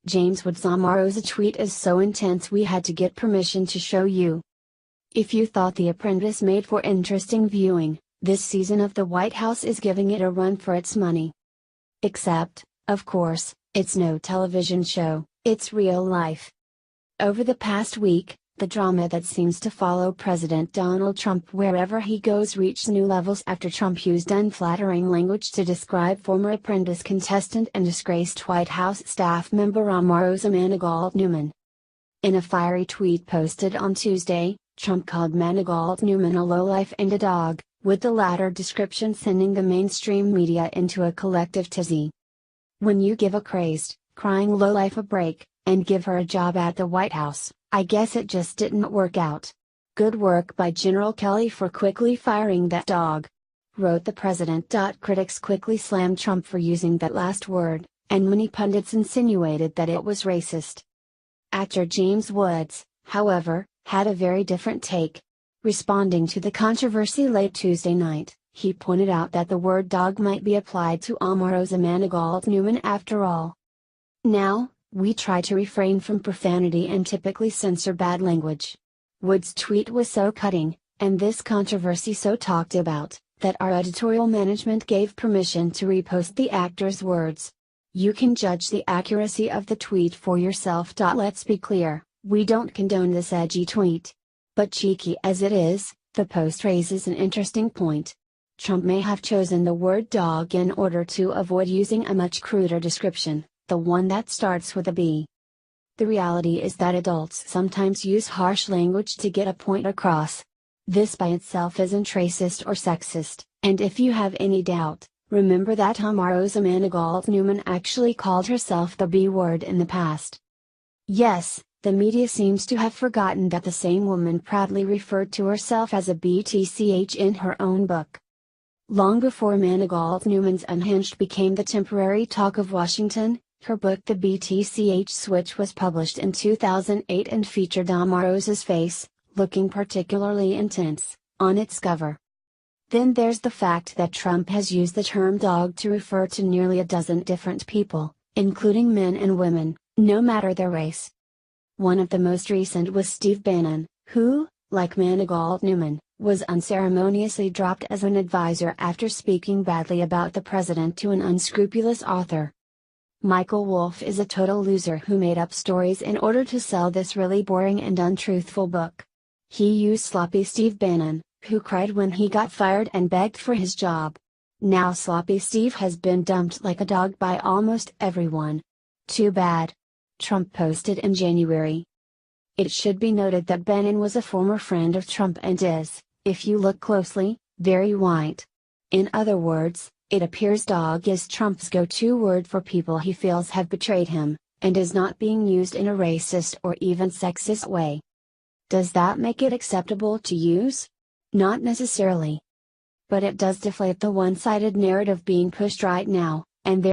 James Wood's Omarosa tweet is so intense we had to get permission to show you. If you thought The Apprentice made for interesting viewing, this season of the White House is giving it a run for its money. Except, of course, it's no television show, it's real life. Over the past week, the drama that seems to follow President Donald Trump wherever he goes reached new levels after Trump used unflattering language to describe former Apprentice contestant and disgraced White House staff member Omarosa Manigault-Newman. In a fiery tweet posted on Tuesday, Trump called Manigault-Newman a lowlife and a dog, with the latter description sending the mainstream media into a collective tizzy. When you give a crazed, crying lowlife a break, and give her a job at the White House, I guess it just didn't work out. Good work by General Kelly for quickly firing that dog, wrote the president. Critics quickly slammed Trump for using that last word, and many pundits insinuated that it was racist. Actor James Woods, however, had a very different take. Responding to the controversy late Tuesday night, he pointed out that the word dog might be applied to Omarosa Manigault-Newman after all. Now, we try to refrain from profanity and typically censor bad language. Wood's tweet was so cutting, and this controversy so talked about, that our editorial management gave permission to repost the actor's words. You can judge the accuracy of the tweet for yourself. Let's be clear, we don't condone this edgy tweet. But cheeky as it is, the post raises an interesting point. Trump may have chosen the word dog in order to avoid using a much cruder description, the one that starts with a B. The reality is that adults sometimes use harsh language to get a point across. This by itself isn't racist or sexist, and if you have any doubt, remember that Omarosa Manigault-Newman actually called herself the B word in the past. Yes, the media seems to have forgotten that the same woman proudly referred to herself as a BTCH in her own book. Long before Manigault-Newman's Unhinged became the temporary talk of Washington, her book The BTCH Switch was published in 2008 and featured Omarosa's face, looking particularly intense, on its cover. Then there's the fact that Trump has used the term dog to refer to nearly a dozen different people, including men and women, no matter their race. One of the most recent was Steve Bannon, who, like Manigault-Newman, was unceremoniously dropped as an advisor after speaking badly about the president to an unscrupulous author. Michael Wolff is a total loser who made up stories in order to sell this really boring and untruthful book. He used sloppy Steve Bannon, who cried when he got fired and begged for his job. Now sloppy Steve has been dumped like a dog by almost everyone. Too bad. Trump posted in January. It should be noted that Bannon was a former friend of Trump and is, if you look closely, very white. In other words, it appears dog is Trump's go-to word for people he feels have betrayed him, and is not being used in a racist or even sexist way. Does that make it acceptable to use? Not necessarily. But it does deflate the one-sided narrative being pushed right now, and there